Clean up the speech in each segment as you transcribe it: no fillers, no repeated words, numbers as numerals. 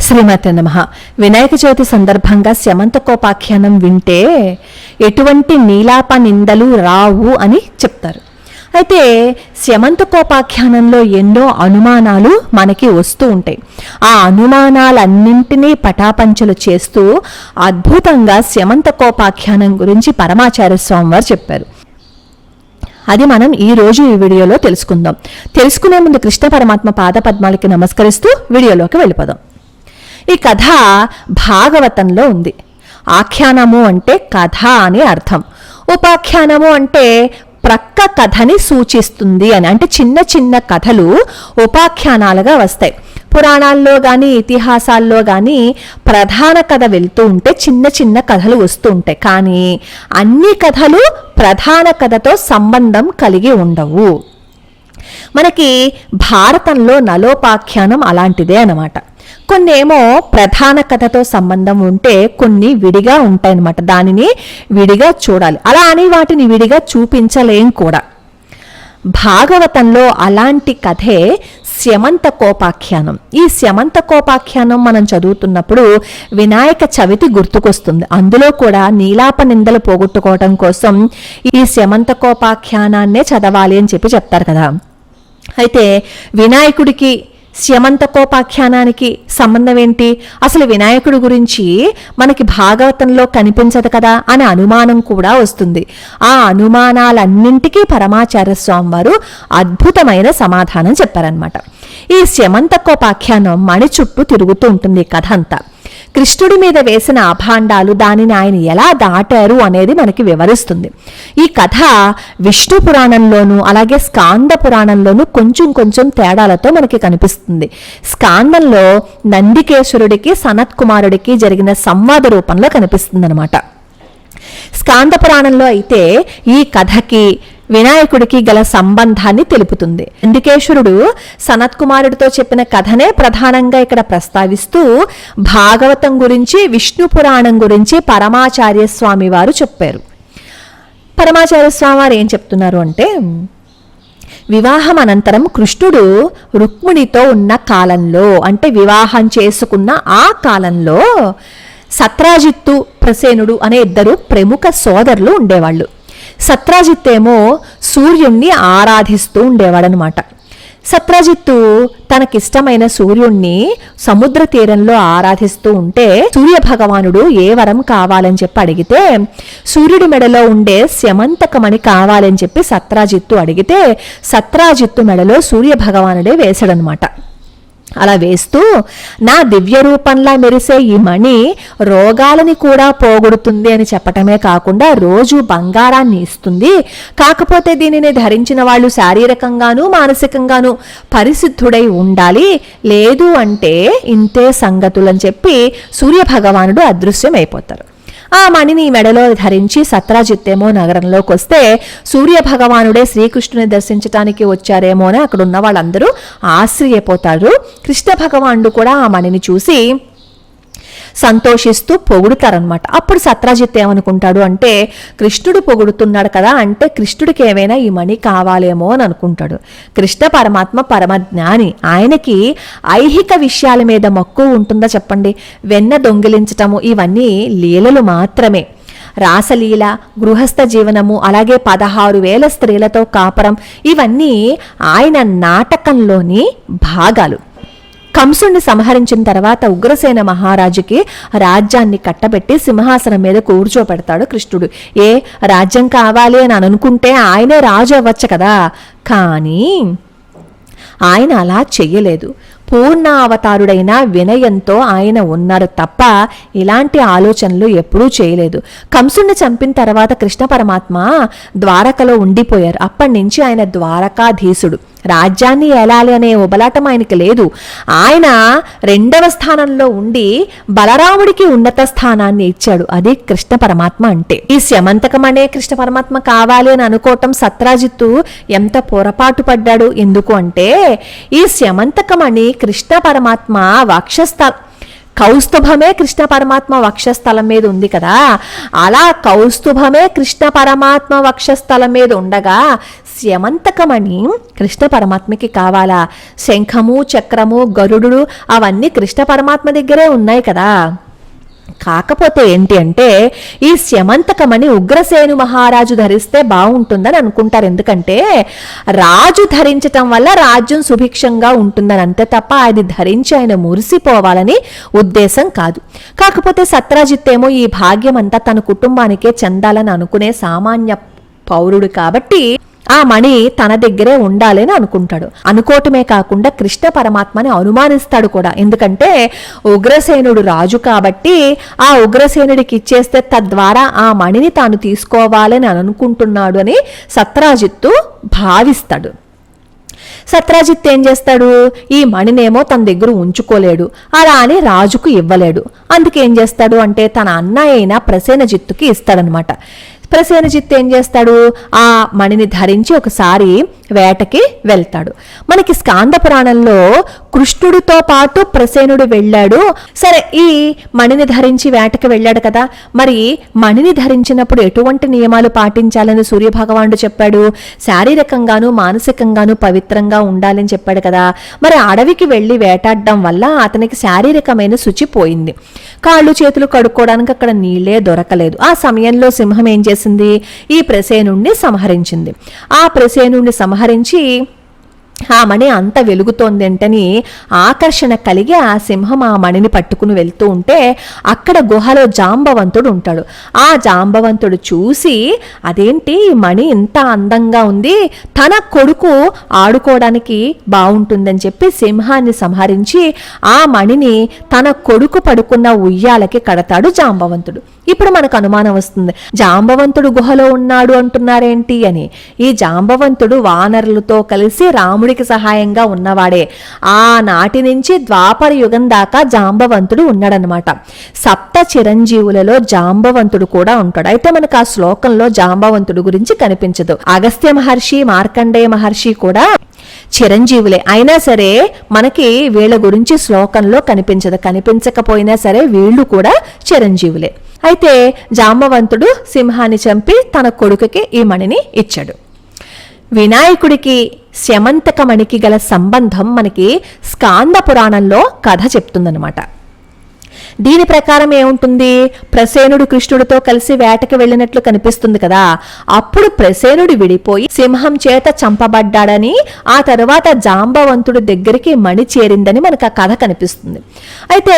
శ్రీమతే నమః. వినాయక చవితి సందర్భంగా స్యమంతకోపాఖ్యానం వింటే ఎటువంటి నీలాప నిందలు రావు అని చెప్తారు. అయితే స్యమంతకోపాఖ్యానంలో ఎన్నో అనుమానాలు మనకి వస్తూ ఉంటాయి. ఆ అనుమానాలన్నింటినీ పటాపంచలు చేస్తూ అద్భుతంగా స్యమంతకోపాఖ్యానం గురించి పరమాచార్య స్వామి వారు చెప్పారు. అది మనం ఈ వీడియోలో తెలుసుకుందాం. తెలుసుకునే ముందు కృష్ణ పరమాత్మ పాద పద్మాలకి నమస్కరిస్తూ వీడియోలోకి వెళ్ళిపోదాం. ఈ కథ భాగవతంలో ఉంది. ఆఖ్యానము అంటే కథ అని అర్థం. ఉపాఖ్యానము అంటే ప్రక్క కథని సూచిస్తుంది అని, అంటే చిన్న చిన్న కథలు ఉపాఖ్యానాలుగా వస్తాయి. పురాణాల్లో కానీ ఇతిహాసాల్లో కానీ ప్రధాన కథ వెళ్తూ ఉంటే చిన్న చిన్న కథలు వస్తూ ఉంటాయి. కానీ అన్ని కథలు ప్రధాన కథతో సంబంధం కలిగి ఉండవు. మనకి భారతంలో నలోపాఖ్యానం అలాంటిదే అన్నమాట. కొన్ని ఏమో ప్రధాన కథతో సంబంధం ఉంటే కొన్ని విడిగా ఉంటాయన్నమాట. దానిని విడిగా చూడాలి. అలా అని వాటిని విడిగా చూపించలేం కూడా. భాగవతంలో అలాంటి కథే స్యమంతకోపాఖ్యానం. ఈ స్యమంతకోపాఖ్యానం మనం చదువుతున్నప్పుడు వినాయక చవితి గుర్తుకొస్తుంది. అందులో కూడా నీలాప నిందలు పోగొట్టుకోవటం కోసం ఈ స్యమంతకోపాఖ్యానాన్నే చదవాలి అని చెప్తారు కదా. అయితే వినాయకుడికి స్యమంతకోపాఖ్యానానికి సంబంధం ఏంటి? అసలు వినాయకుడి గురించి మనకి భాగవతంలో కనిపించదు కదా అనే అనుమానం కూడా వస్తుంది. ఆ అనుమానాలన్నింటికీ పరమాచార్య స్వామి వారు అద్భుతమైన సమాధానం చెప్పారనమాట. ఈ స్యమంతకోపాఖ్యానం మణి చుట్టూ తిరుగుతూ ఉంటుంది ఈ కథ అంతా. కృష్ణుడి మీద వేసిన అభాండాలు దానిని ఆయన ఎలా దాటారు అనేది మనకి వివరిస్తుంది. ఈ కథ విష్ణు పురాణంలోనూ అలాగే స్కాంద పురాణంలోనూ కొంచెం కొంచెం తేడాలతో మనకి కనిపిస్తుంది. స్కాందంలో నందికేశ్వరుడికి సనత్ కుమారుడికి జరిగిన సంవాద రూపంలో కనిపిస్తుంది అనమాట. స్కాంద పురాణంలో అయితే ఈ కథకి వినాయకుడికి గల సంబంధాన్ని తెలుపుతుంది. నందికేశ్వరుడు సనత్ కుమారుడితో చెప్పిన కథనే ప్రధానంగా ఇక్కడ ప్రస్తావిస్తూ భాగవతం గురించి విష్ణు పురాణం గురించి పరమాచార్య స్వామి వారు చెప్పారు. పరమాచార్య స్వామి వారు ఏం చెప్తున్నారు అంటే, వివాహం అనంతరం కృష్ణుడు రుక్మిణితో ఉన్న కాలంలో, అంటే వివాహం చేసుకున్న ఆ కాలంలో సత్రాజిత్తు ప్రసేనుడు అనే ఇద్దరు ప్రముఖ సోదరులు ఉండేవాళ్ళు. సత్రాజిత్తేమో సూర్యుణ్ణి ఆరాధిస్తూ ఉండేవాడనమాట. సత్రాజిత్తు తనకిష్టమైన సూర్యుణ్ణి సముద్ర తీరంలో ఆరాధిస్తూ ఉంటే సూర్య భగవానుడు ఏ వరం కావాలని చెప్పి అడిగితే సూర్యుడి మెడలో ఉండే స్యమంతకమణి కావాలని చెప్పి సత్రాజిత్తు అడిగితే సత్రాజిత్తు మెడలో సూర్య భగవానుడే వేశాడనమాట. అలా వేస్తూ నా దివ్య రూపంలా మెరిసే ఈ మణి రోగాలని కూడా పోగొడుతుంది అని చెప్పటమే కాకుండా రోజు బంగారాన్ని ఇస్తుంది. కాకపోతే దీనిని ధరించిన వాళ్ళు శారీరకంగాను మానసికంగాను పరిశుద్ధుడై ఉండాలి, లేదు అంటే ఇంతే సంగతులని చెప్పి సూర్య భగవానుడు అదృశ్యమైపోతారు. ఆ మణిని మెడలో ధరించి సత్రాజిత్తేమో నగరంలోకి వస్తే సూర్య భగవానుడే శ్రీకృష్ణుని దర్శించటానికి వచ్చారేమో అని అక్కడ ఉన్న వాళ్ళందరూ ఆశ్చర్యపోతారు. కృష్ణ భగవానుడు కూడా ఆ మణిని చూసి సంతోషిస్తూ పొగుడుతారనమాట. అప్పుడు సత్రాజిత్ ఏమనుకుంటాడు అంటే, కృష్ణుడు పొగుడుతున్నాడు కదా, అంటే కృష్ణుడికి ఏమైనా ఈ మణి కావాలేమో అని అనుకుంటాడు. కృష్ణ పరమాత్మ పరమజ్ఞాని. ఆయనకి ఐహిక విషయాల మీద మక్కువ ఉంటుందా చెప్పండి? వెన్న దొంగిలించటము ఇవన్నీ లీలలు మాత్రమే. రాసలీల, గృహస్థ జీవనము, అలాగే 16,000 స్త్రీలతో కాపరం ఇవన్నీ ఆయన నాటకంలోని భాగాలు. కంసుణ్ణి సంహరించిన తర్వాత ఉగ్రసేన మహారాజుకి రాజ్యాన్ని కట్టబెట్టి సింహాసనం మీద కూర్చోపెడతాడు కృష్ణుడు. రాజ్యం కావాలి అని అనుకుంటే ఆయనే రాజు అవ్వచ్చు కదా. కానీ ఆయన అలా చెయ్యలేదు. పూర్ణావతారుడైన వినయంతో ఆయన ఉన్నారు తప్ప ఇలాంటి ఆలోచనలు ఎప్పుడూ చేయలేదు. కంసుణ్ణి చంపిన తర్వాత కృష్ణ పరమాత్మ ద్వారకలో ఉండిపోయారు. అప్పటి నుంచి ఆయన ద్వారకాధీశుడు. రాజ్యాన్ని ఏలాలి అనే ఉబలాటం ఆయనకి లేదు. ఆయన 2వ స్థానంలో ఉండి బలరాముడికి ఉన్నత స్థానాన్ని ఇచ్చాడు. అది కృష్ణ పరమాత్మ అంటే. ఈ స్యమంతకం అనే కృష్ణ పరమాత్మ కావాలి అని అనుకోవటం సత్రాజిత్తు ఎంత పొరపాటు పడ్డాడు. ఎందుకు అంటే ఈ స్యమంతకం అని కృష్ణ పరమాత్మ కౌస్తుభమే కృష్ణ పరమాత్మ వక్షస్థలం మీద ఉంది కదా, అలా కౌస్తుభమే కృష్ణ పరమాత్మ వక్షస్థలం మీద ఉండగా స్యమంతకమణి కృష్ణ పరమాత్మకి కావాలా? శంఖము, చక్రము, గరుడు అవన్నీ కృష్ణ పరమాత్మ దగ్గరే ఉన్నాయి కదా. కాకపోతే ఏంటి అంటే ఈ స్యమంతకమణి ఉగ్రసేను మహారాజు ధరిస్తే బాగుంటుందని అనుకుంటారు. ఎందుకంటే రాజు ధరించటం వల్ల రాజ్యం సుభిక్షంగా ఉంటుందని, అంతే తప్ప అది ధరించి ఆయన మురిసిపోవాలని ఉద్దేశం కాదు. కాకపోతే సత్రాజిత్ ఏమో ఈ భాగ్యం అంతా తన కుటుంబానికే చెందాలని అనుకునే సామాన్య పౌరుడు కాబట్టి ఆ మణి తన దగ్గరే ఉండాలని అనుకుంటాడు. అనుకోవటమే కాకుండా కృష్ణ పరమాత్మని అనుమానిస్తాడు కూడా. ఎందుకంటే ఉగ్రసేనుడు రాజు కాబట్టి ఆ ఉగ్రసేనుడికి ఇచ్చేస్తే తద్వారా ఆ మణిని తాను తీసుకోవాలని అనుకుంటున్నాడు అని సత్రాజిత్తు భావిస్తాడు. సత్రాజిత్ ఏం చేస్తాడు? ఈ మణినేమో తన దగ్గర ఉంచుకోలేడు, అలా అని రాజుకు ఇవ్వలేడు. అందుకేం చేస్తాడు అంటే తన అన్నయ్య అయిన ప్రసేనజిత్తుకి ఇస్తాడనమాట. ప్రసేనజిత్ ఏం చేస్తాడు? ఆ మణిని ధరించి ఒకసారి వేటకి వెళ్తాడు. మనకి స్కాంద పురాణంలో కృష్ణుడితో పాటు ప్రసేనుడు వెళ్ళాడు. సరే, ఈ మణిని ధరించి వేటకి వెళ్ళాడు కదా, మరి మణిని ధరించినప్పుడు ఎటువంటి నియమాలు పాటించాలని సూర్యభగవానుడు చెప్పాడు? శారీరకంగాను మానసికంగాను పవిత్రంగా ఉండాలని చెప్పాడు కదా. మరి అడవికి వెళ్ళి వేటాడడం వల్ల అతనికి శారీరకమైన శుచి పోయింది. కాళ్ళు చేతులు కడుక్కోవడానికి అక్కడ నీళ్లే దొరకలేదు. ఆ సమయంలో సింహం ఏం చేసింది? ఈ ప్రసేనుణ్ణి సంహరించింది. ఆ ప్రసేనుణ్ణి సంహరించి ఆ మణి అంత వెలుగుతోందేంటని ఆకర్షణ కలిగి ఆ సింహం ఆ మణిని పట్టుకుని వెళ్తూ ఉంటే అక్కడ గుహలో జాంబవంతుడు ఉంటాడు. ఆ జాంబవంతుడు చూసి అదేంటి ఈ మణి ఇంత అందంగా ఉంది, తన కొడుకు ఆడుకోవడానికి బాగుంటుందని చెప్పి సింహాన్ని సంహరించి ఆ మణిని తన కొడుకు పడుకున్న ఉయ్యాలకి కడతాడు జాంబవంతుడు. ఇప్పుడు మనకు అనుమానం వస్తుంది, జాంబవంతుడు గుహలో ఉన్నాడు అంటున్నారేంటి అని. ఈ జాంబవంతుడు వానరులతో కలిసి రాముడికి సహాయంగా ఉన్నవాడే. ఆనాటి నుంచి ద్వాపర యుగం దాకా జాంబవంతుడు ఉన్నాడనమాట. సప్త చిరంజీవులలో జాంబవంతుడు కూడా ఉంటాడు. అయితే మనకు ఆ శ్లోకంలో జాంబవంతుడు గురించి కనిపించదు. అగస్త్య మహర్షి, మార్కండేయ మహర్షి కూడా చిరంజీవులే. అయినా సరే మనకి వీళ్ళ గురించి శ్లోకంలో కనిపించదు. కనిపించకపోయినా సరే వీళ్ళు కూడా చిరంజీవులే. అయితే జాంబవంతుడు సింహాన్ని చంపి తన కొడుకుకి ఈ మణిని ఇచ్చాడు. వినాయకుడికి స్యమంతకమణికి గల సంబంధం మనకి స్కాంద పురాణంలో కథ చెప్తుందనమాట. దీని ప్రకారం ఏముంటుంది? ప్రసేనుడు కృష్ణుడితో కలిసి వేటకి వెళ్ళినట్లు కనిపిస్తుంది కదా. అప్పుడు ప్రసేనుడు విడిపోయి సింహం చేత చంపబడ్డాడని, ఆ తరువాత జాంబవంతుడి దగ్గరికి మణి చేరిందని మనకు ఆ కథ కనిపిస్తుంది. అయితే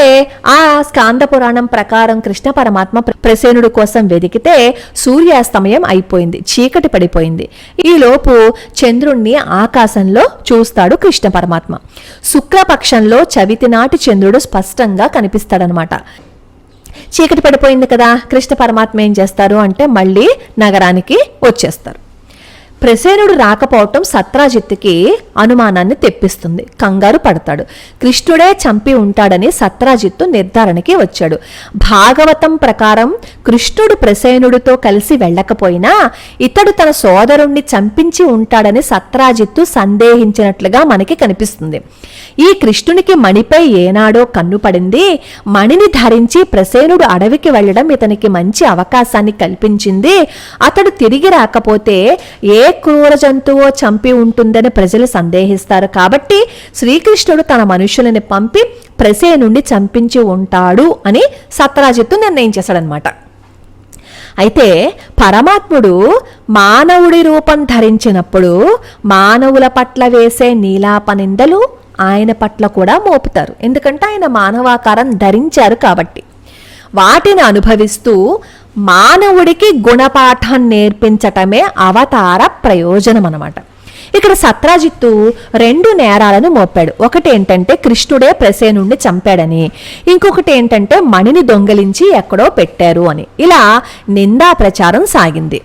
ఆ స్కాంద పురాణం ప్రకారం కృష్ణ పరమాత్మ ప్రసేనుడి కోసం వెదికితే సూర్యాస్తమయం అయిపోయింది, చీకటి పడిపోయింది. ఈలోపు చంద్రుణ్ణి ఆకాశంలో చూస్తాడు కృష్ణ పరమాత్మ. శుక్లపక్షంలో చవితి నాటి చంద్రుడు స్పష్టంగా కనిపిస్తాడనమాట. చీకటి పడిపోయింది కదా, కృష్ణ పరమాత్మ ఏం చేస్తారు అంటే మళ్ళీ నగరానికి వచ్చేస్తారు. ప్రసేనుడు రాకపోవటం సత్రాజిత్తుకి అనుమానాన్ని తెప్పిస్తుంది. కంగారు పడతాడు. కృష్ణుడే చంపి ఉంటాడని సత్రాజిత్తు నిర్ధారణకి వచ్చాడు. భాగవతం ప్రకారం కృష్ణుడు ప్రసేనుడితో కలిసి వెళ్ళకపోయినా ఇతడు తన సోదరుణ్ణి చంపించి ఉంటాడని సత్రాజిత్తు సందేహించినట్లుగా మనకి కనిపిస్తుంది. ఈ కృష్ణునికి మణిపై ఏనాడో కన్ను పడింది. మణిని ధరించి ప్రసేనుడు అడవికి వెళ్ళడం ఇతనికి మంచి అవకాశాన్ని కల్పించింది. అతడు తిరిగి రాకపోతే ఏ క్రూర జంతువో చంపి ఉంటుందని ప్రజలు సందేహిస్తారు. కాబట్టి శ్రీకృష్ణుడు తన మనుషులని పంపి ప్రసేనుణ్ణి చంపించి ఉంటాడు అని సత్రాజిత్తు నిర్ణయం చేశాడనమాట. అయితే పరమాత్ముడు మానవుడి రూపం ధరించినప్పుడు మానవుల పట్ల వేసే నీలాపనిందలు ఆయన పట్ల కూడా మోపుతారు. ఎందుకంటే ఆయన మానవాకారం ధరించారు కాబట్టి. వాటిని అనుభవిస్తూ మానవుడికి గుణపాఠం నేర్పించటమే అవతార ప్రయోజనం అన్నమాట. ఇక్కడ సత్రాజిత్తు 2 నేరాలను మోపాడు. ఒకటి ఏంటంటే కృష్ణుడే ప్రసేనుణ్ణి చంపాడని, ఇంకొకటి ఏంటంటే మణిని దొంగలించి ఎక్కడో పెట్టారు అని. ఇలా నిందా ప్రచారం సాగింది.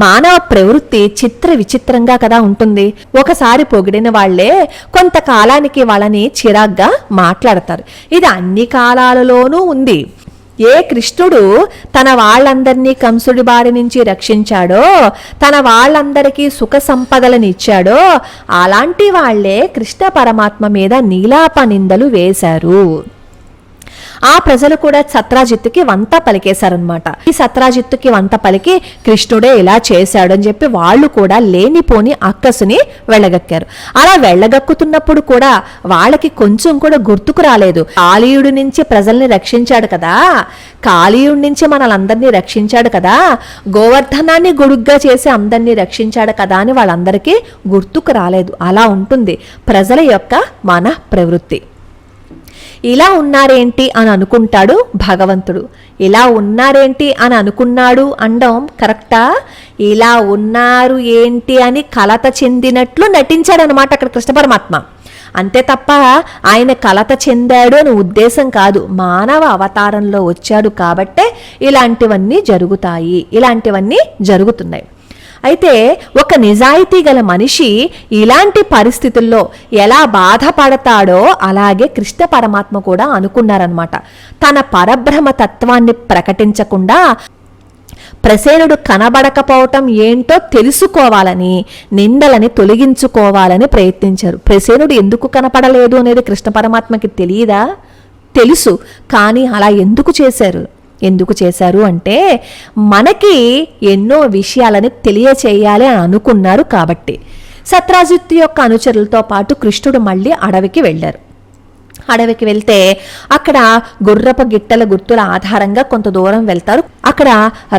మానవ ప్రవృత్తి చిత్ర విచిత్రంగా కదా ఉంటుంది. ఒకసారి పొగిడిన వాళ్లే కొంతకాలానికి వాళ్ళని చిరాగ్గా మాట్లాడతారు. ఇది అన్ని కాలాలలోనూ ఉంది. ఏ కృష్ణుడు తన వాళ్ళందరినీ కంసుడి బారి నుంచి రక్షించాడో, తన వాళ్ళందరికీ సుఖ సంపదలను ఇచ్చాడో, అలాంటి వాళ్లే కృష్ణ పరమాత్మ మీద నీలాప నిందలు వేశారు. ఆ ప్రజలు కూడా సత్రాజిత్తుకి వంత పలికేశారనమాట. ఈ సత్రాజిత్తుకి వంత పలికి కృష్ణుడే ఇలా చేశాడు అని చెప్పి వాళ్ళు కూడా లేనిపోని అక్కసుని వెళ్ళగక్కారు. అలా వెళ్ళగక్కుతున్నప్పుడు కూడా వాళ్ళకి కొంచెం కూడా గుర్తుకు రాలేదు, కాళీయుడి నుంచి ప్రజల్ని రక్షించాడు కదా, కాళీయుడి నుంచి మనలందరినీ రక్షించాడు కదా, గోవర్ధనాన్ని గొడుగ్గా చేసి అందరినీ రక్షించాడు కదా అని వాళ్ళందరికీ గుర్తుకు రాలేదు. అలా ఉంటుంది ప్రజల యొక్క మన ప్రవృత్తి. ఇలా ఉన్నారేంటి అని అనుకుంటాడు భగవంతుడు. ఇలా ఉన్నారేంటి అని అనుకున్నాడు అనడం కరెక్టా? ఇలా ఉన్నారు ఏంటి అని కలత చెందినట్లు నటించాడు అనమాట అక్కడ కృష్ణ పరమాత్మ. అంతే తప్ప ఆయన కలత చెందాడు అని ఉద్దేశం కాదు. మానవ అవతారంలో వచ్చాడు కాబట్టే ఇలాంటివన్నీ జరుగుతాయి, ఇలాంటివన్నీ జరుగుతున్నాయి. అయితే ఒక నిజాయితీ గల మనిషి ఇలాంటి పరిస్థితుల్లో ఎలా బాధపడతాడో అలాగే కృష్ణ పరమాత్మ కూడా అనుకున్నారనమాట. తన పరబ్రహ్మ తత్వాన్ని ప్రకటించకుండా ప్రసేనుడు కనబడకపోవటం ఏంటో తెలుసుకోవాలని, నిందలని తొలగించుకోవాలని ప్రయత్నించారు. ప్రసేనుడు ఎందుకు కనపడలేదు అనేది కృష్ణ పరమాత్మకి తెలియదా? తెలుసు. కానీ అలా ఎందుకు చేశారు అంటే మనకి ఎన్నో విషయాలని తెలియచేయాలి అని అనుకున్నారు కాబట్టి. సత్రాజిత్తు యొక్క అనుచరులతో పాటు కృష్ణుడు మళ్ళీ అడవికి వెళ్ళారు. అడవికి వెళ్తే అక్కడ గుర్రపు గిట్టల గుర్తుల ఆధారంగా కొంత దూరం వెళ్తారు. అక్కడ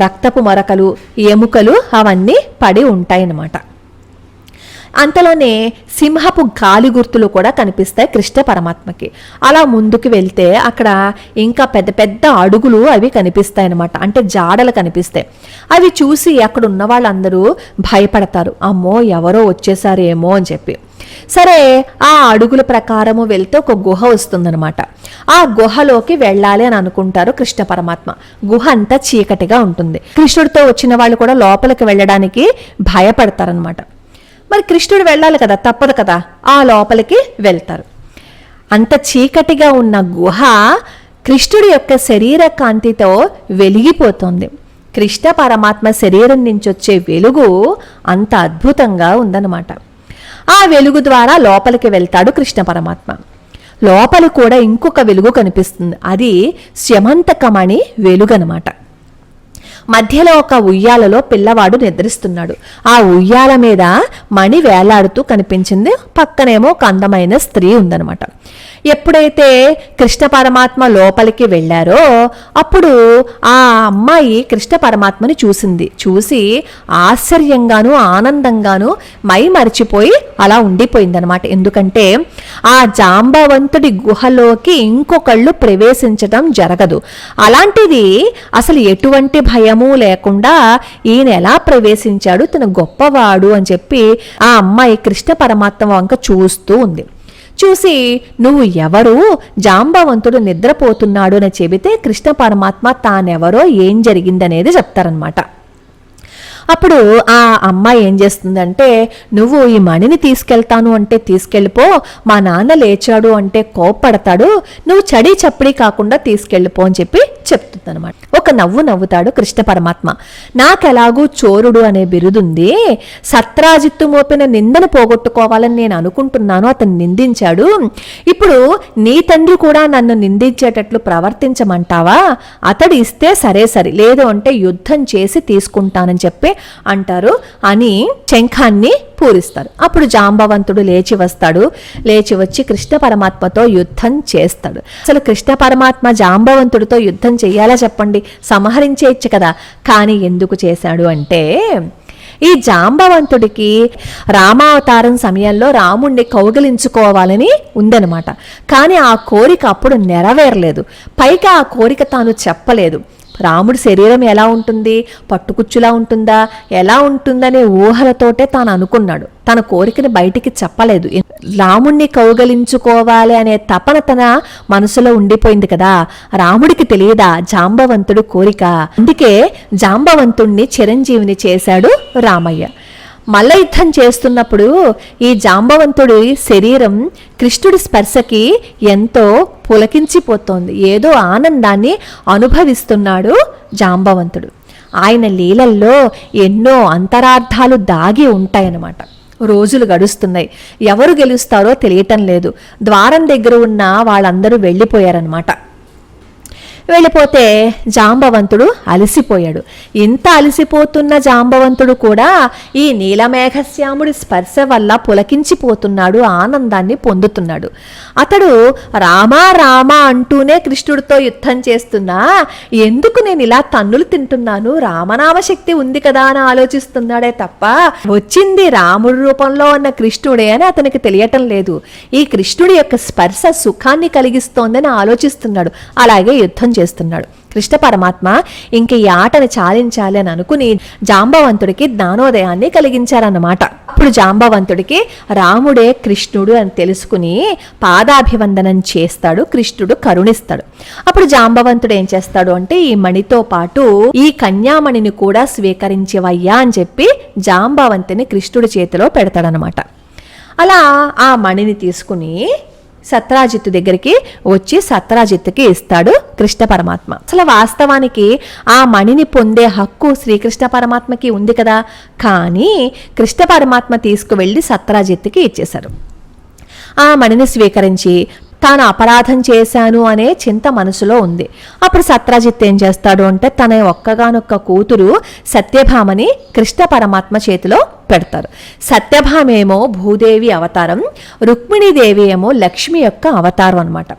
రక్తపు మరకలు, ఎముకలు అవన్నీ పడి ఉంటాయన్నమాట. అంతలోనే సింహపు గాలి గుర్తులు కూడా కనిపిస్తాయి కృష్ణ పరమాత్మకి. అలా ముందుకు వెళ్తే అక్కడ ఇంకా పెద్ద పెద్ద అడుగులు అవి కనిపిస్తాయి అన్నమాట, అంటే జాడలు కనిపిస్తాయి. అవి చూసి అక్కడ ఉన్న వాళ్ళందరూ భయపడతారు, అమ్మో ఎవరో వచ్చేసారేమో అని చెప్పి. సరే, ఆ అడుగుల ప్రకారము వెళ్తే ఒక గుహ వస్తుందన్నమాట. ఆ గుహలోకి వెళ్ళాలి అని అనుకుంటారు కృష్ణ పరమాత్మ. గుహ అంతా చీకటిగా ఉంటుంది. కృష్ణుడితో వచ్చిన వాళ్ళు కూడా లోపలికి వెళ్ళడానికి భయపడతారనమాట. మరి కృష్ణుడు వెళ్ళాలి కదా, తప్పదు కదా, ఆ లోపలికి వెళ్తారు. అంత చీకటిగా ఉన్న గుహ కృష్ణుడి యొక్క శరీర కాంతితో వెలిగిపోతుంది. కృష్ణ పరమాత్మ శరీరం నుంచి వచ్చే వెలుగు అంత అద్భుతంగా ఉందన్నమాట. ఆ వెలుగు ద్వారా లోపలికి వెళ్తాడు కృష్ణ పరమాత్మ. లోపల కూడా ఇంకొక వెలుగు కనిపిస్తుంది, అది స్యమంతకమణి వెలుగు అనమాట. మధ్యలో ఒక ఉయ్యాలలో పిల్లవాడు నిద్రిస్తున్నాడు. ఆ ఉయ్యాల మీద మణి వేలాడుతూ కనిపించింది. పక్కనేమో ఒక అందమైన స్త్రీ ఉందనమాట. ఎప్పుడైతే కృష్ణ పరమాత్మ లోపలికి వెళ్ళారో అప్పుడు ఆ అమ్మాయి కృష్ణ పరమాత్మని చూసి ఆశ్చర్యంగాను ఆనందంగాను మై మరిచిపోయి అలా ఉండిపోయిందనమాట. ఎందుకంటే ఆ జాంబవంతుడి గుహలోకి ఇంకొకళ్ళు ప్రవేశించడం జరగదు. అలాంటిది అసలు ఎటువంటి భయము లేకుండా ఈయన ఎలా ప్రవేశించాడు, తన గొప్పవాడు అని చెప్పి ఆ అమ్మాయి కృష్ణ పరమాత్మ వంక చూస్తూ ఉంది. చూసి నువ్వు ఎవరు, జాంబవంతుడు నిద్రపోతున్నాడు అని చెబితే కృష్ణ పరమాత్మ తానెవరో ఏం జరిగిందనేది చెప్తారనమాట. అప్పుడు ఆ అమ్మాయి ఏం చేస్తుందంటే, నువ్వు ఈ మణిని తీసుకెళ్తాను అంటే తీసుకెళ్ళిపో, మా నాన్న లేచాడు అంటే కోప్పడతాడు, నువ్వు చడి చప్పడి కాకుండా తీసుకెళ్ళిపో అని చెప్పి చెప్తుందనమాట. ఒక నవ్వు నవ్వుతాడు కృష్ణ పరమాత్మ. నాకెలాగూ చోరుడు అనే బిరుదుంది, సత్రాజిత్తు మోపిన నిందను పోగొట్టుకోవాలని నేను అనుకుంటున్నాను, అతను నిందించాడు, ఇప్పుడు నీ తండ్రి కూడా నన్ను నిందించేటట్లు ప్రవర్తించమంటావా? అతడు ఇస్తే సరే, లేదు అంటే యుద్ధం చేసి తీసుకుంటానని చెప్పి అంటారు అని శంఖాన్ని పూరిస్తారు. అప్పుడు జాంబవంతుడు లేచి వస్తాడు. లేచి వచ్చి కృష్ణ పరమాత్మతో యుద్ధం చేస్తాడు. అసలు కృష్ణ పరమాత్మ జాంబవంతుడితో యుద్ధం చెయ్యాలా చెప్పండి, సంహరించేయచ్చు కదా. కానీ ఎందుకు చేశాడు అంటే, ఈ జాంబవంతుడికి రామావతారం సమయంలో రాముణ్ణి కౌగిలించుకోవాలని ఉందనమాట. కానీ ఆ కోరిక అప్పుడు నెరవేరలేదు. పైగా ఆ కోరిక తాను చెప్పలేదు. రాముడి శరీరం ఎలా ఉంటుంది, పట్టుకుచ్చులా ఉంటుందా, ఎలా ఉంటుందనే ఊహలతోటే తాను అనుకున్నాడు. తన కోరికని బయటికి చెప్పలేదు. రాముణ్ణి కౌగలించుకోవాలి అనే తపన తన మనసులో ఉండిపోయింది కదా. రాముడికి తెలియదా జాంబవంతుడు కోరిక? అందుకే జాంబవంతుణ్ణి చిరంజీవిని చేశాడు రామయ్య. మల్ల యుద్ధం చేస్తున్నప్పుడు ఈ జాంబవంతుడి శరీరం కృష్ణుడి స్పర్శకి ఎంతో పులకించిపోతోంది. ఏదో ఆనందాన్ని అనుభవిస్తున్నాడు జాంబవంతుడు. ఆయన లీలల్లో ఎన్నో అంతరార్థాలు దాగి ఉంటాయన్నమాట. రోజులు గడుస్తున్నాయి. ఎవరు గెలుస్తారో తెలియటం లేదు. ద్వారం దగ్గర ఉన్న వాళ్ళందరూ వెళ్ళిపోయారనమాట. వెళ్ళిపోతే జాంబవంతుడు అలసిపోయాడు. ఇంత అలసిపోతున్న జాంబవంతుడు కూడా ఈ నీలమేఘశ్యాముడి స్పర్శ వల్ల పులకించిపోతున్నాడు, ఆనందాన్ని పొందుతున్నాడు. అతడు రామా రామా అంటూనే కృష్ణుడితో యుద్ధం చేస్తున్నా ఎందుకు నేను ఇలా తన్నులు తింటున్నాను, రామనామశక్తి ఉంది కదా అని ఆలోచిస్తున్నాడే తప్ప వచ్చింది రాముడి రూపంలో ఉన్న కృష్ణుడే అని అతనికి తెలియటం లేదు. ఈ కృష్ణుడి యొక్క స్పర్శ సుఖాన్ని కలిగిస్తోందని ఆలోచిస్తున్నాడు. అలాగే యుద్ధం చేస్తున్నాడు. కృష్ణ పరమాత్మ ఇంక ఈ ఆటని చాలించాలి అని అనుకుని జాంబవంతుడికి జ్ఞానోదయాన్ని కలిగించారన్నమాట. అప్పుడు జాంబవంతుడికి రాముడే కృష్ణుడు అని తెలుసుకుని పాదాభివందనం చేస్తాడు. కృష్ణుడు కరుణిస్తాడు. అప్పుడు జాంబవంతుడు ఏం చేస్తాడు అంటే ఈ మణితో పాటు ఈ కన్యామణిని కూడా స్వీకరించేవయ్యా అని చెప్పి జాంబవంతుని కృష్ణుడి చేతిలో పెడతాడనమాట. అలా ఆ మణిని తీసుకుని సత్రాజిత్తు దగ్గరికి వచ్చి సత్రాజిత్తుకి ఇస్తాడు కృష్ణ పరమాత్మ. అసలు వాస్తవానికి ఆ మణిని పొందే హక్కు శ్రీకృష్ణ పరమాత్మకి ఉంది కదా, కానీ కృష్ణ పరమాత్మ తీసుకువెళ్ళి సత్రాజిత్తుకి ఇచ్చేశారు. ఆ మణిని స్వీకరించి తాను అపరాధం చేశాను అనే చింత మనసులో ఉంది. అప్పుడు సత్రాజిత్ ఏం చేస్తాడు అంటే తన ఒక్కగానొక్క కూతురు సత్యభామని కృష్ణ పరమాత్మ చేతిలో పెడతారు. సత్యభామేమో భూదేవి అవతారం, రుక్మిణీదేవి ఏమో లక్ష్మి యొక్క అవతారం అన్నమాట.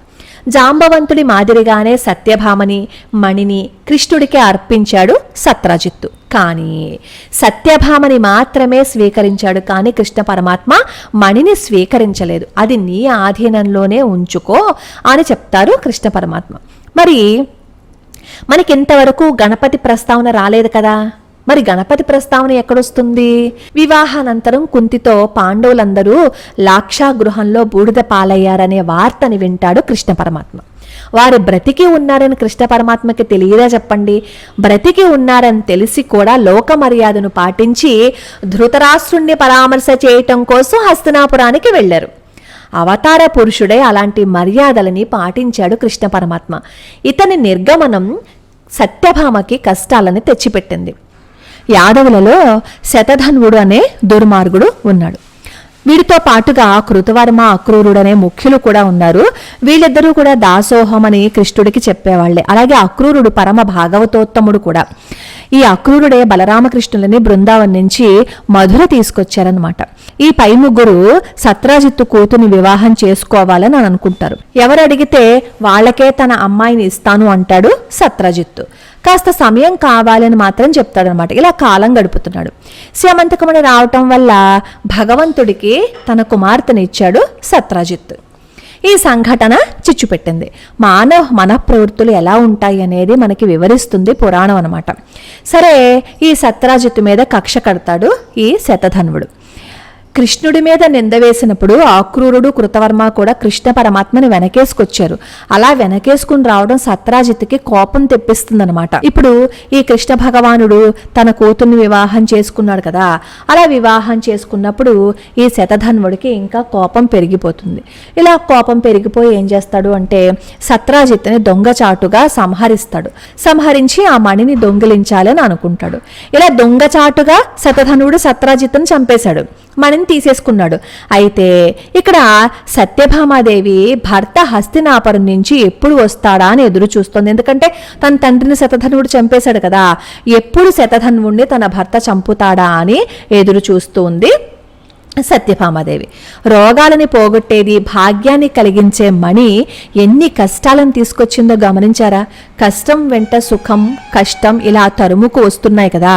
జాంబవంతుడి మాదిరిగానే సత్యభామని మణిని కృష్ణుడికి అర్పించాడు సత్రాజిత్తు. కానీ సత్యభామని మాత్రమే స్వీకరించాడు, కానీ కృష్ణ పరమాత్మ మణిని స్వీకరించలేదు. అది నీ ఆధీనంలోనే ఉంచుకో అని చెప్తారు కృష్ణ పరమాత్మ. మరి మనకి ఇంతవరకు గణపతి ప్రస్తావన రాలేదు కదా, మరి గణపతి ప్రస్తావన ఎక్కడొస్తుంది? వివాహానంతరం కుంతితో పాండవులందరూ లాక్షాగృహంలో బూడిద పాలయ్యారనే వార్తని వింటాడు కృష్ణ పరమాత్మ. వారు బ్రతికి ఉన్నారని కృష్ణ పరమాత్మకి తెలియదా చెప్పండి? బ్రతికి ఉన్నారని తెలిసి కూడా లోక మర్యాదను పాటించి ధృతరాష్ట్రుణ్ణి పరామర్శ చేయటం కోసం హస్తినాపురానికి వెళ్లారు. అవతార పురుషుడే అలాంటి మర్యాదలని పాటించాడు కృష్ణ పరమాత్మ. ఇతని నిర్గమనం సత్యభామకి కష్టాలని తెచ్చిపెట్టింది. యాదవులలో శతధన్వుడు అనే దుర్మార్గుడు ఉన్నాడు. వీడితో పాటుగా కృతవర్మ, అక్రూరుడు అనే ముఖ్యులు కూడా ఉన్నారు. వీళ్ళిద్దరూ కూడా దాసోహం అని కృష్ణుడికి చెప్పేవాళ్లే. అలాగే అక్రూరుడు పరమ భాగవతోత్తముడు కూడా. ఈ అక్రూరుడే బలరామకృష్ణులని బృందావనం నుంచి మధుర తీసుకొచ్చారనమాట. ఈ పై ముగ్గురు సత్రాజిత్తు కూతుని వివాహం చేసుకోవాలని అనుకుంటారు. ఎవరు అడిగితే వాళ్ళకే తన అమ్మాయిని ఇస్తాను అంటాడు సత్రాజిత్తు. కాస్త సమయం కావాలని మాత్రం చెప్తాడనమాట. ఇలా కాలం గడుపుతున్నాడు. స్యమంతకమణి రావటం వల్ల భగవంతుడికి తన కుమార్తెని ఇచ్చాడు సత్రాజిత్తు. ఈ సంఘటన చిచ్చుపెట్టింది. మానవ మనఃప్రవృత్తులు ఎలా ఉంటాయి అనేది మనకి వివరిస్తుంది పురాణం అనమాట. సరే, ఈ సత్రాజిత్తు మీద కక్ష కడతాడు ఈ శతధన్వుడు. కృష్ణుడి మీద నింద వేసినప్పుడు అక్రూరుడు, కృతవర్మ కూడా కృష్ణ పరమాత్మని వెనకేసుకొచ్చారు. అలా వెనకేసుకుని రావడం సత్రాజిత్తుకి కోపం తెప్పిస్తుందనమాట. ఇప్పుడు ఈ కృష్ణ భగవానుడు తన కూతుర్ని వివాహం చేసుకున్నాడు కదా, అలా వివాహం చేసుకున్నప్పుడు ఈ శతధన్వుడికి ఇంకా కోపం పెరిగిపోతుంది. ఇలా కోపం పెరిగిపోయి ఏం చేస్తాడు అంటే సత్రాజిత్తుని దొంగచాటుగా సంహరిస్తాడు. సంహరించి ఆ మణిని దొంగిలించాలని అనుకుంటాడు. ఇలా దొంగచాటుగా శతధనుడు సత్రాజిత్తుని చంపేశాడు, మణిని తీసేసుకున్నాడు. అయితే ఇక్కడ సత్యభామాదేవి భర్త హస్తినాపురం నుంచి ఎప్పుడు వస్తాడా అని ఎదురు చూస్తోంది. ఎందుకంటే తన తండ్రిని శతధన్వుడు చంపేశాడు కదా, ఎప్పుడు శతధన్వుడిని తన భర్త చంపుతాడా అని ఎదురు చూస్తుంది సత్యభామాదేవి. రోగాలని పోగొట్టేది, భాగ్యాన్ని కలిగించే మణి ఎన్ని కష్టాలను తీసుకొచ్చిందో గమనించారా? కష్టం వెంట సుఖం, కష్టం ఇలా తరుముకు వస్తున్నాయి కదా.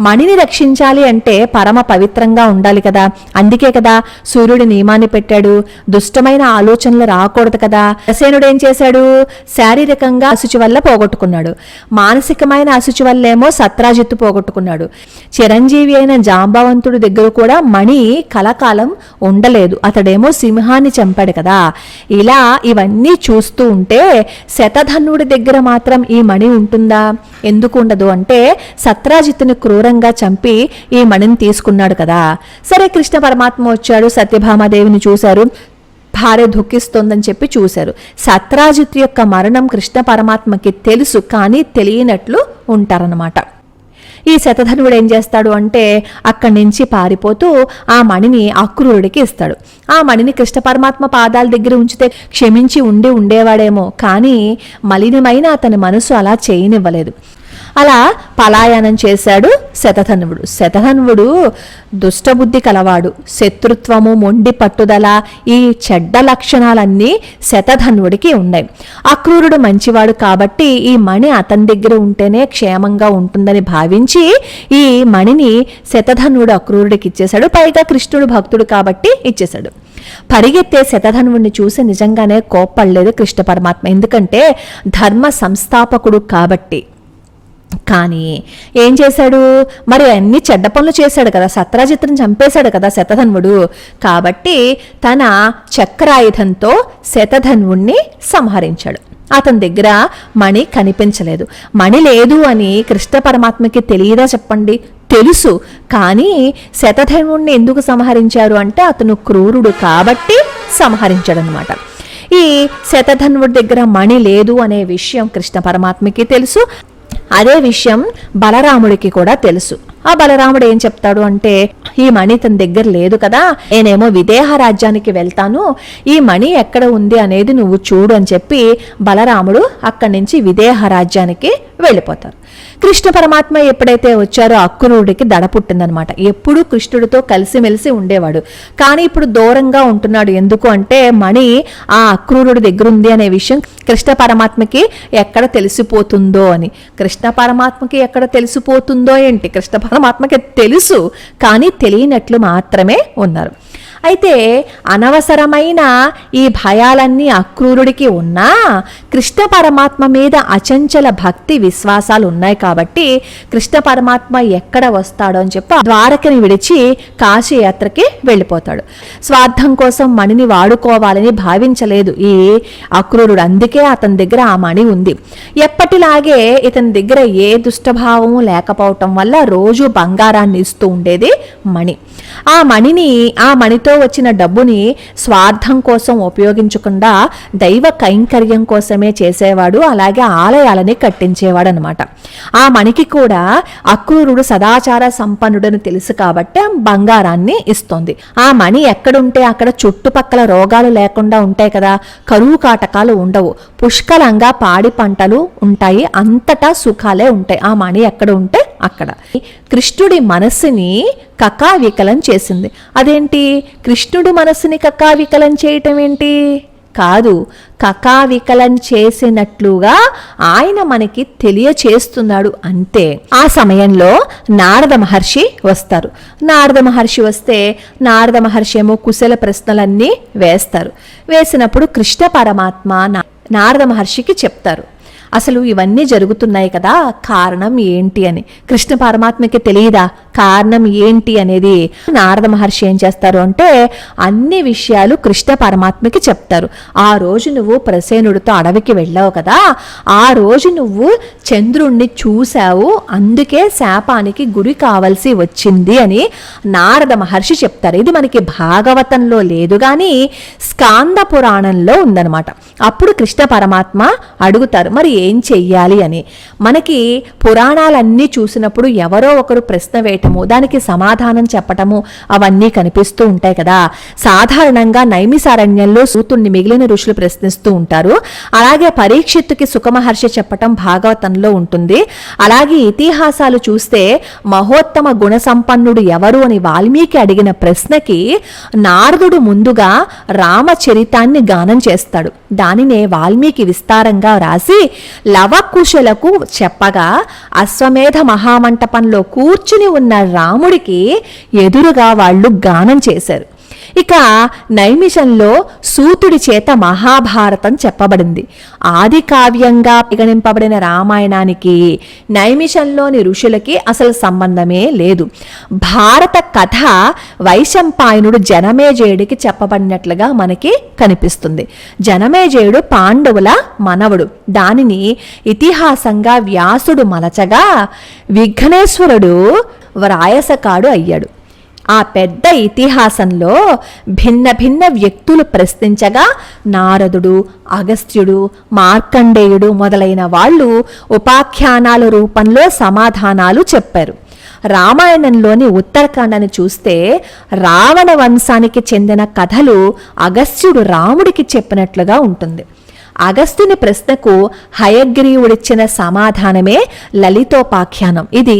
మణిని రక్షించాలి అంటే పరమ పవిత్రంగా ఉండాలి కదా. అందుకే కదా సూర్యుడి నియమాన్ని పెట్టాడు. దుష్టమైన ఆలోచనలు రాకూడదు కదా. దశేనుడు ఏం చేశాడు? శారీరకంగా అశుచి వల్ల పోగొట్టుకున్నాడు, మానసికమైన అశుచి వల్లేమో సత్రాజిత్తు పోగొట్టుకున్నాడు. చిరంజీవి అయిన జాంబవంతుడి దగ్గర కూడా మణి కలకాలం ఉండలేదు, అతడేమో సింహాన్ని చంపాడు కదా. ఇలా ఇవన్నీ చూస్తూ ఉంటే శతధన్వుడి దగ్గర మాత్రం ఈ మణి ఉంటుందా? ఎందుకు ఉండదు అంటే సత్రాజిత్తుని క్రూరంగా చంపి ఈ మణిని తీసుకున్నాడు కదా. సరే, కృష్ణ పరమాత్మ వచ్చాడు, సత్యభామాదేవిని చూశారు, భార్య దుఃఖిస్తోందని చెప్పి చూశారు. సత్రాజిత్తు యొక్క మరణం కృష్ణ పరమాత్మకి తెలుసు, కానీ తెలియనట్లు ఉంటారన్నమాట. ఈ శతధనువుడు ఏం చేస్తాడు అంటే అక్కడి నుంచి పారిపోతూ ఆ మణిని అక్రూరుడికి ఇస్తాడు. ఆ మణిని కృష్ణ పరమాత్మ పాదాల దగ్గర ఉంచితే క్షమించి ఉండేవాడేమో, కానీ మలినమైన అతని మనసు అలా చేయనివ్వలేదు. అలా పలాయనం చేశాడు శతధనువుడు. శతధనువుడు దుష్టబుద్ధి కలవాడు. శత్రుత్వము, మొండి పట్టుదల, ఈ చెడ్డ లక్షణాలన్నీ శతధనువుడికి ఉన్నాయి. అక్రూరుడు మంచివాడు కాబట్టి ఈ మణి అతని దగ్గర ఉంటేనే క్షేమంగా ఉంటుందని భావించి ఈ మణిని శతధనువుడు అక్రూరుడికి ఇచ్చేశాడు. పైగా కృష్ణుడు భక్తుడు కాబట్టి ఇచ్చేశాడు. పరిగెత్తే శతధనువుడిని చూసి నిజంగానే కోప్పడలేదు కృష్ణ పరమాత్మ, ఎందుకంటే ధర్మ సంస్థాపకుడు కాబట్టి. కానీ ఏం చేశాడు మరి, అన్ని చెడ్డ పనులు చేశాడు కదా, సత్రాజిత్తుని చంపేశాడు కదా శతధన్వుడు. కాబట్టి తన చక్రాయుధంతో శతధన్వుణ్ణి సంహరించాడు. అతని దగ్గర మణి కనిపించలేదు. మణి లేదు అని కృష్ణ పరమాత్మకి తెలియదా చెప్పండి? తెలుసు. కానీ శతధన్వుణ్ణి ఎందుకు సంహరించారు అంటే అతను క్రూరుడు కాబట్టి సంహరించాడు అనమాట. ఈ శతధన్వుడి దగ్గర మణి లేదు అనే విషయం కృష్ణ పరమాత్మకి తెలుసు. అదే విషయం బలరాముడికి కూడా తెలుసు. ఆ బలరాముడు ఏం చెప్తాడు అంటే, ఈ మణి తన దగ్గర లేదు కదా, నేనేమో విదేహ రాజ్యానికి వెళ్తాను, ఈ మణి ఎక్కడ ఉంది అనేది నువ్వు చూడు అని చెప్పి బలరాముడు అక్కడి నుంచి విదేహ రాజ్యానికి వెళ్ళిపోతారు. కృష్ణ పరమాత్మ ఎప్పుడైతే వచ్చారో అక్రూరుడికి దడ పుట్టిందనమాట. ఎప్పుడూ కృష్ణుడితో కలిసిమెలిసి ఉండేవాడు, కానీ ఇప్పుడు దూరంగా ఉంటున్నాడు. ఎందుకు అంటే మణి ఆ అక్రూరుడి దగ్గర ఉంది అనే విషయం కృష్ణ పరమాత్మకి ఎక్కడ తెలిసిపోతుందో అని. కృష్ణ పరమాత్మకి ఎక్కడ తెలిసిపోతుందో ఏంటి, కృష్ణ పరమాత్మకి తెలుసు, కానీ తెలియనట్లు మాత్రమే ఉన్నారు. అయితే అనవసరమైన ఈ భయాలన్నీ అక్రూరుడికి ఉన్నా కృష్ణ పరమాత్మ మీద అచంచల భక్తి విశ్వాసాలు ఉన్నాయి కాబట్టి కృష్ణ పరమాత్మ ఎక్కడ వస్తాడో అని చెప్పి ద్వారకని విడిచి కాశీయాత్రకి వెళ్ళిపోతాడు. స్వార్థం కోసం మణిని వాడుకోవాలని భావించలేదు ఈ అక్రూరుడు, అందుకే అతని దగ్గర ఆ మణి ఉంది. ఎప్పటిలాగే ఇతని దగ్గర ఏ దుష్టభావము లేకపోవటం వల్ల రోజు బంగారాన్ని ఇస్తూ ఉండేది మణి. ఆ మణితో వచ్చిన డబ్బుని స్వార్థం కోసం ఉపయోగించకుండా దైవ కైంకర్యం కోసమే చేసేవాడు. అలాగే ఆలయాలని కట్టించేవాడు అనమాట. ఆ మణికి కూడా అక్రూరుడు సదాచార సంపన్నుడని తెలుసు కాబట్టి బంగారాన్ని ఇస్తోంది. ఆ మణి ఎక్కడుంటే అక్కడ చుట్టుపక్కల రోగాలు లేకుండా ఉంటాయి కదా, కరువు కాటకాలు ఉండవు, పుష్కలంగా పాడి పంటలు ఉంటాయి, అంతటా సుఖాలే ఉంటాయి. ఆ మణి ఎక్కడ ఉంటే అక్కడ. కృష్ణుడి మనస్సుని కకావికలం చేసింది. అదేంటి, కృష్ణుడి మనస్సుని కకావికలం చేయటం ఏంటి? కాదు, కకావికలం చేసినట్లుగా ఆయన మనకి తెలియచేస్తున్నాడు అంతే. ఆ సమయంలో నారద మహర్షి వస్తారు. నారద మహర్షి వస్తే నారద మహర్షి ఏమో కుశల ప్రశ్నలన్నీ వేస్తారు. వేసినప్పుడు కృష్ణ పరమాత్మ నారద మహర్షికి చెప్తారు, అసలు ఇవన్నీ జరుగుతున్నాయి కదా, కారణం ఏంటి అని. కృష్ణ పరమాత్మకి తెలియదా కారణం ఏంటి అనేది? నారద మహర్షి ఏం చేస్తారు అంటే అన్ని విషయాలు కృష్ణ పరమాత్మకి చెప్తారు. ఆ రోజు నువ్వు ప్రసేనుడితో అడవికి వెళ్ళావు కదా, ఆ రోజు నువ్వు చంద్రుణ్ణి చూశావు, అందుకే శాపానికి గురి కావాల్సి వచ్చింది అని నారద మహర్షి చెప్తారు. ఇది మనకి భాగవతంలో లేదు కానీ స్కాంద పురాణంలో ఉందన్నమాట. అప్పుడు కృష్ణ పరమాత్మ అడుగుతారు, మరి ఏం చెయ్యాలి అని. మనకి పురాణాలన్నీ చూసినప్పుడు ఎవరో ఒకరు ప్రశ్న వేయటము, దానికి సమాధానం చెప్పటము అవన్నీ కనిపిస్తూ ఉంటాయి కదా. సాధారణంగా నైమిసారణ్యంలో సూతుణ్ణి మిగిలిన ఋషులు ప్రశ్నిస్తూ ఉంటారు. అలాగే పరీక్షిత్తుకి సుఖమహర్షి చెప్పటం భాగవతంలో ఉంటుంది. అలాగే ఇతిహాసాలు చూస్తే మహోత్తమ గుణ సంపన్నుడు ఎవరు అని వాల్మీకి అడిగిన ప్రశ్నకి నారదుడు ముందుగా రామచరితాన్ని గానం చేస్తాడు. దానినే వాల్మీకి విస్తారంగా రాసి లవకుశలకు చెప్పగా అశ్వమేధ మహామంటపంలో కూర్చుని ఉన్న రాముడికి ఎదురుగా వాళ్ళు గానం చేశారు. ఇక నైమిషంలో సూతుడి చేత మహాభారతం చెప్పబడింది. ఆది కావ్యంగా పరిగణింపబడిన రామాయణానికి నైమిషంలోని ఋషులకి అసలు సంబంధమే లేదు. భారత కథ వైశంపాయనుడు జనమేజయుడికి చెప్పబడినట్లుగా మనకి కనిపిస్తుంది. జనమేజయుడు పాండవుల మనవడు. దానిని ఇతిహాసంగా వ్యాసుడు మలచగా విఘ్నేశ్వరుడు వ్రాయసకాడు అయ్యాడు. ఆ పెద్ద ఇతిహాసంలో భిన్న భిన్న వ్యక్తులు ప్రశ్నించగా నారదుడు, అగస్త్యుడు, మార్కండేయుడు మొదలైన వాళ్ళు ఉపాఖ్యానాల రూపంలో సమాధానాలు చెప్పారు. రామాయణంలోని ఉత్తరకాండని చూస్తే రావణ వంశానికి చెందిన కథలు అగస్త్యుడు రాముడికి చెప్పినట్లుగా ఉంటుంది. అగస్త్యుని ప్రశ్నకు హయగ్రీవుడిచ్చిన సమాధానమే లలితోపాఖ్యానం. ఇది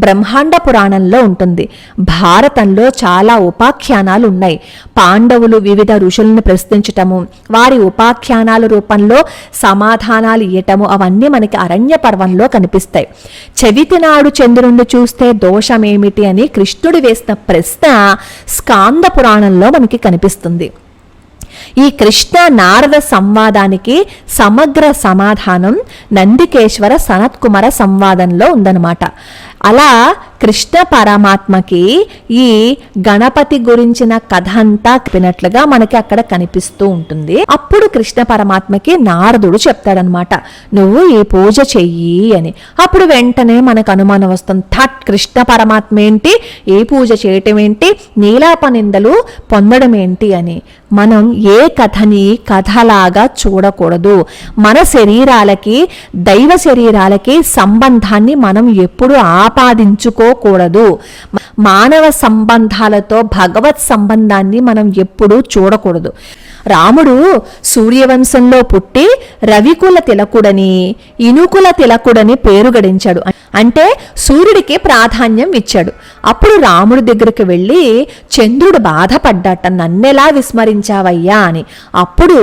బ్రహ్మాండ పురాణంలో ఉంటుంది. భారతంలో చాలా ఉపాఖ్యానాలు ఉన్నాయి. పాండవులు వివిధ ఋషులను ప్రశ్నించటము, వారి ఉపాఖ్యానాల రూపంలో సమాధానాలు ఇయ్యటము, అవన్నీ మనకి అరణ్య పర్వంలో కనిపిస్తాయి. చవితి నాడు చంద్రుణ్ణి చూస్తే దోషమేమిటి అని కృష్ణుడు వేసిన ప్రశ్న స్కాంద పురాణంలో మనకి కనిపిస్తుంది. ఈ కృష్ణ నారద సంవాదానికి సమగ్ర సమాధానం నందికేశ్వర సనత్కుమార సంవాదంలో ఉందన్నమాట. అలా కృష్ణ పరమాత్మకి ఈ గణపతి గురించిన కథ అంతా చెప్పినట్లుగా మనకి అక్కడ కనిపిస్తూ ఉంటుంది. అప్పుడు కృష్ణ పరమాత్మకి నారదుడు చెప్తాడనమాట, నువ్వు ఈ పూజ చెయ్యి అని. అప్పుడు వెంటనే మనకు అనుమానం వస్తుంది, థట్ కృష్ణ పరమాత్మ ఏంటి, ఈ పూజ చేయటం ఏంటి, నీలాపనిందలు పొందడం ఏంటి అని. మనం ఏ కథని కథలాగా చూడకూడదు. మన శరీరాలకి దైవ శరీరాలకి సంబంధాన్ని మనం ఎప్పుడు ఆపాదించుకోకూడదు. మానవ సంబంధాలతో భగవత్ సంబంధాన్ని మనం ఎప్పుడూ చూడకూడదు. రాముడు సూర్యవంశంలో పుట్టి రవికుల తిలకుడని, ఇనుకుల తిలకుడని పేరు గడించాడు. అంటే సూర్యుడికి ప్రాధాన్యం ఇచ్చాడు. అప్పుడు రాముడి దగ్గరికి వెళ్ళి చంద్రుడు బాధపడ్డట, నన్నెలా విస్మరించావయ్యా అని. అప్పుడు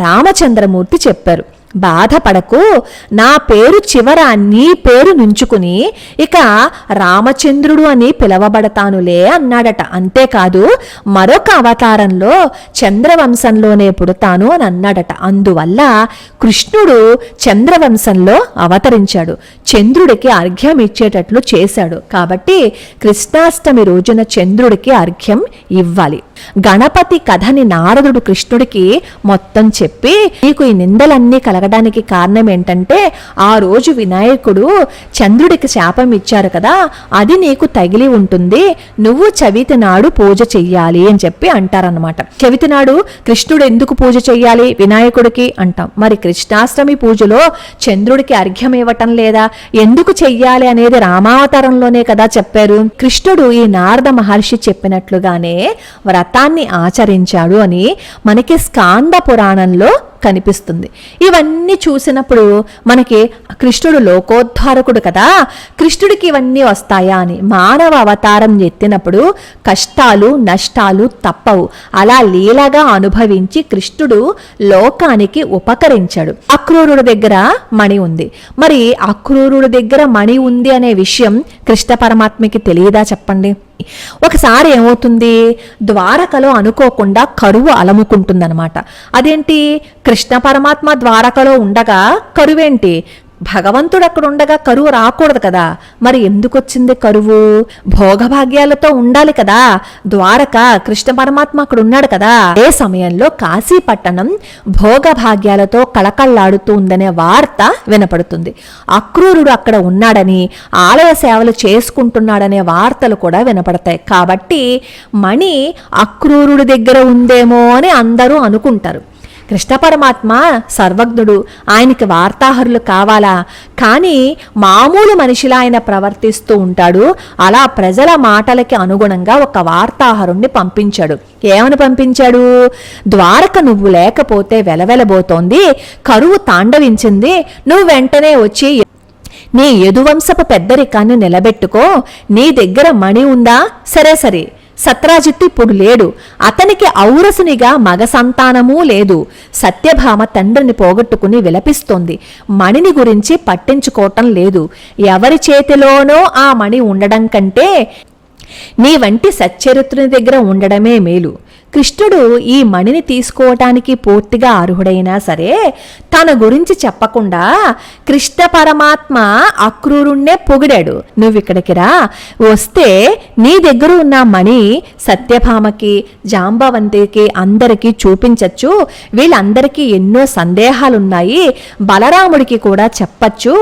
రామచంద్రమూర్తి చెప్పారు, బాధపడకు, నా పేరు చివర నీ పేరు నుంచుకుని ఇక రామచంద్రుడు అని పిలవబడతానులే అన్నాడట. అంతేకాదు మరొక అవతారంలో చంద్రవంశంలోనే పుడతాను అని అన్నాడట. అందువల్ల కృష్ణుడు చంద్రవంశంలో అవతరించాడు, చంద్రుడికి అర్ఘ్యం ఇచ్చేటట్లు చేశాడు. కాబట్టి కృష్ణాష్టమి రోజున చంద్రుడికి అర్ఘ్యం ఇవ్వాలి. గణపతి కథని నారదుడు కృష్ణుడికి మొత్తం చెప్పి, నీకు ఈ నిందలన్నీ కలగడానికి కారణం ఏంటంటే ఆ రోజు వినాయకుడు చంద్రుడికి శాపం ఇచ్చారు కదా, అది నీకు తగిలి ఉంటుంది, నువ్వు చవితి నాడు పూజ చెయ్యాలి అని చెప్పి అంటారన్నమాట. చవితి నాడు కృష్ణుడు ఎందుకు పూజ చెయ్యాలి వినాయకుడికి అంటాం. మరి కృష్ణాష్టమి పూజలో చంద్రుడికి అర్ఘ్యం ఇవ్వటం లేదా, ఎందుకు చెయ్యాలి అనేది రామావతారంలోనే కదా చెప్పారు. కృష్ణుడు ఈ నారద మహర్షి చెప్పినట్లుగానే వ్రతాన్ని ఆచరించాడు అని మనకి స్కాంద పురాణంలో కనిపిస్తుంది. ఇవన్నీ చూసినప్పుడు మనకి కృష్ణుడు లోకోద్ధారకుడు కదా, కృష్ణుడికి ఇవన్నీ వస్తాయా అని. మానవ అవతారం ఎత్తినప్పుడు కష్టాలు నష్టాలు తప్పవు. అలా లీలగా అనుభవించి కృష్ణుడు లోకానికి ఉపకరించాడు. అక్రూరుడి దగ్గర మణి ఉంది. మరి అక్రూరుడి దగ్గర మణి ఉంది అనే విషయం కృష్ణ పరమాత్మకి తెలియదా చెప్పండి. ఒకసారి ఏమవుతుంది, ద్వారకలో అనుకోకుండా కరువు అలముకుంటుందన్నమాట. అదేంటి, కృష్ణ పరమాత్మ ద్వారకలో ఉండగా కరువేంటి, భగవంతుడు అక్కడ ఉండగా కరువు రాకూడదు కదా. మరి ఎందుకు వచ్చింది కరువు, భోగభాగ్యాలతో ఉండాలి కదా. ద్వారక కృష్ణ పరమాత్మ అక్కడ ఉన్నాడు కదా. ఏ సమయంలో కాశీ పట్టణం భోగభాగ్యాలతో కళకళ్లాడుతూ ఉందనే వార్త వినపడుతుంది. అక్రూరుడు అక్కడ ఉన్నాడని, ఆలయ సేవలు చేసుకుంటున్నాడనే వార్తలు కూడా వినపడతాయి. కాబట్టి మణి అక్రూరుడి దగ్గర ఉందేమో అని అందరూ అనుకుంటారు. కృష్ణ పరమాత్మ సర్వజ్ఞుడు, ఆయనకి వార్తాహరులు కావాలా, కానీ మామూలు మనిషిలా ఆయన ప్రవర్తిస్తూ ఉంటాడు. అలా ప్రజల మాటలకి అనుగుణంగా ఒక వార్తాహరుణ్ణి పంపించాడు. ఏమని పంపించాడు, ద్వారక నువ్వు లేకపోతే వెలవెలబోతోంది, కరువు తాండవించింది, నువ్వు వెంటనే వచ్చి నీ యదువంశపు పెద్దరికాన్ని నిలబెట్టుకో, నీ దగ్గర మణి ఉందా, సరే సరే, సత్రాజిత్తు ఇప్పుడు లేడు, అతనికి ఔరసునిగా మగ సంతానమూ లేదు, సత్యభామ తండ్రిని పోగొట్టుకుని విలపిస్తోంది, మణిని గురించి పట్టించుకోవటం లేదు, ఎవరి చేతిలోనో ఆ మణి ఉండడం కంటే నీ వంటి సచ్చరిత్రుని దగ్గర ఉండడమే మేలు. కృష్ణుడు ఈ మణిని తీసుకోవటానికి పూర్తిగా అర్హుడైనా సరే తన గురించి చెప్పకుండా కృష్ణ పరమాత్మ అక్రూరుణ్ణే పొగిడాడు. నువ్విక్కడికి రా, వస్తే నీ దగ్గర ఉన్న మణి సత్యభామకి, జాంబవంతికి అందరికీ చూపించచ్చు. వీళ్ళందరికీ ఎన్నో సందేహాలున్నాయి, బలరాముడికి కూడా చెప్పచ్చు.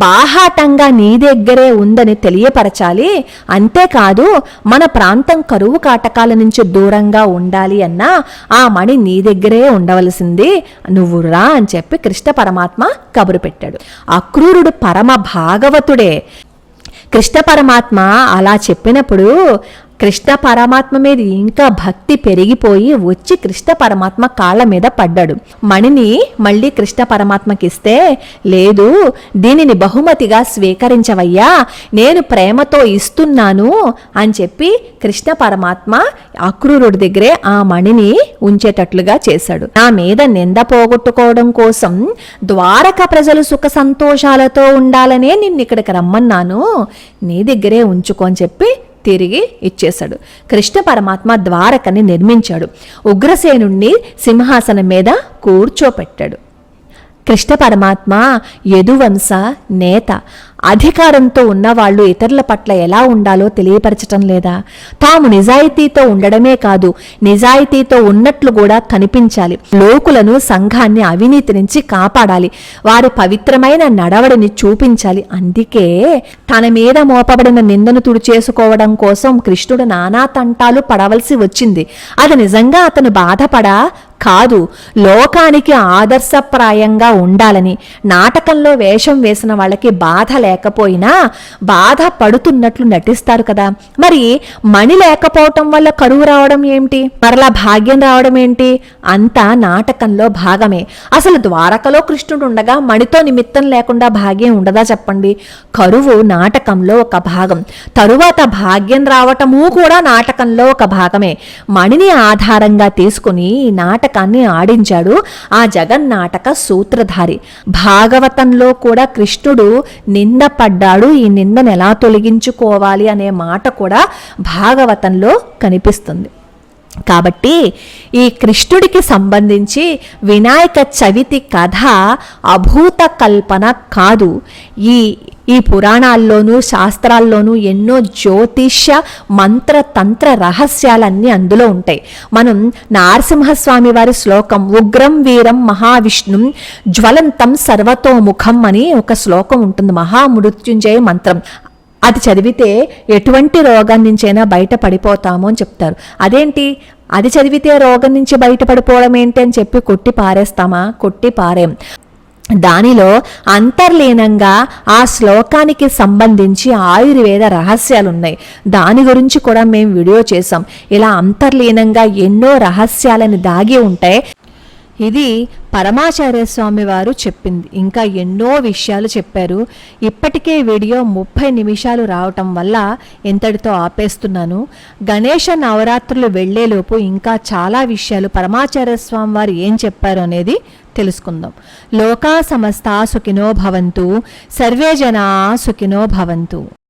బాహాటంగా నీ దగ్గరే ఉందని తెలియపరచాలి. అంతేకాదు మన ప్రాంతం కరువు కాటకాల నుంచి దూరంగా ఉండాలి అన్నా ఆ మణి నీ దగ్గరే ఉండవలసింది, నువ్వు రా అని చెప్పి కృష్ణ పరమాత్మ కబురు పెట్టాడు. అక్రూరుడు పరమ భాగవతుడే. కృష్ణ పరమాత్మ అలా చెప్పినప్పుడు కృష్ణ పరమాత్మ మీద ఇంకా భక్తి పెరిగిపోయి వచ్చి కృష్ణ పరమాత్మ కాళ్ళ మీద పడ్డాడు. మణిని మళ్ళీ కృష్ణ పరమాత్మకి ఇస్తే, లేదు దీనిని బహుమతిగా స్వీకరించవయ్యా, నేను ప్రేమతో ఇస్తున్నాను అని చెప్పి కృష్ణ పరమాత్మ అక్రూరుడి దగ్గరే ఆ మణిని ఉంచేటట్లుగా చేశాడు. నా మీద నింద పోగొట్టుకోవడం కోసం ద్వారక ప్రజలు సుఖ సంతోషాలతో ఉండాలనే నిన్ను ఇక్కడికి రమ్మన్నాను, నీ దగ్గరే ఉంచుకో అని చెప్పి తిరిగి ఇచ్చేశాడు. కృష్ణ పరమాత్మ ద్వారకని నిర్మించాడు. ఉగ్రసేనుణ్ణి సింహాసనం మీద కూర్చోపెట్టాడు. కృష్ణ పరమాత్మ యదువంశ నేత. అధికారంతో ఉన్నవాళ్లు ఇతరుల పట్ల ఎలా ఉండాలో తెలియపరచటం లేదా? తాము నిజాయితీతో ఉండడమే కాదు, నిజాయితీతో ఉన్నట్లు కూడా కనిపించాలి. లోకులను, సంఘాన్ని అవినీతి నుంచి కాపాడాలి. వారి పవిత్రమైన నడవడిని చూపించాలి. అందుకే తన మీద మోపబడిన నిందను తుడిచేసుకోవడం కోసం కృష్ణుడు నానా తంటాలు పడవలసి వచ్చింది. అది నిజంగా అతను బాధపడా కాదు, లోకానికి ఆదర్శప్రాయంగా ఉండాలని. నాటకంలో వేషం వేసిన వాళ్ళకి బాధ లేకపోయినా బాధ పడుతున్నట్లు నటిస్తారు కదా. మరి మణి లేకపోవటం వల్ల కరువు రావడం ఏమిటి, మరలా భాగ్యం రావడం ఏంటి? అంతా నాటకంలో భాగమే. అసలు ద్వారకలో కృష్ణుడు ఉండగా మణితో నిమిత్తం లేకుండా భాగ్యం ఉండదా చెప్పండి? కరువు నాటకంలో ఒక భాగం, తరువాత భాగ్యం రావటము కూడా నాటకంలో ఒక భాగమే. మణిని ఆధారంగా తీసుకుని నాటకాన్ని ఆడించాడు ఆ జగన్నాటక సూత్రధారి. భాగవతంలో కూడా కృష్ణుడు నిందపడ్డాడు. ఈ నిందను ఎలా తొలగించుకోవాలి అనే మాట కూడా భాగవతంలో కనిపిస్తుంది. కాబట్టి ఈ కృష్ణుడికి సంబంధించి వినాయక చవితి కథ అభూత కల్పన కాదు. ఈ పురాణాల్లోనూ శాస్త్రాల్లోనూ ఎన్నో జ్యోతిష్య మంత్ర తంత్ర రహస్యాలన్నీ అందులో ఉంటాయి. మనం నరసింహస్వామి వారి శ్లోకం ఉగ్రం వీరం మహావిష్ణుం జ్వలంతం సర్వతోముఖం అని ఒక శ్లోకం ఉంటుంది, మహామృత్యుంజయ మంత్రం. అది చదివితే ఎటువంటి రోగం నుంచైనా బయటపడిపోతాము అని చెప్తారు. అదేంటి, అది చదివితే రోగం నుంచి బయటపడిపోవడం ఏంటి అని చెప్పి కొట్టి పారేస్తామా? కొట్టి పారేం. దానిలో అంతర్లీనంగా ఆ శ్లోకానికి సంబంధించి ఆయుర్వేద రహస్యాలున్నాయి. దాని గురించి కూడా మేము వీడియో చేసాం. ఇలా అంతర్లీనంగా ఎన్నో రహస్యాలని దాగి ఉంటాయి. ఇది పరమాచార్య స్వామి వారు చెప్పింది. ఇంకా ఎన్నో విషయాలు చెప్పారు. ఇప్పటికే వీడియో 30 నిమిషాలు రావటం వల్ల ఎంతటితో ఆపేస్తున్నాను. గణేష నవరాత్రులు వెళ్లేలోపు ఇంకా చాలా విషయాలు పరమాచార్య స్వామి వారు ఏం చెప్పారు అనేది తెలుసుకుందాం. లోకా సమస్తా సుఖినో భవంతు, సర్వే జనా సుఖినో భవంతు.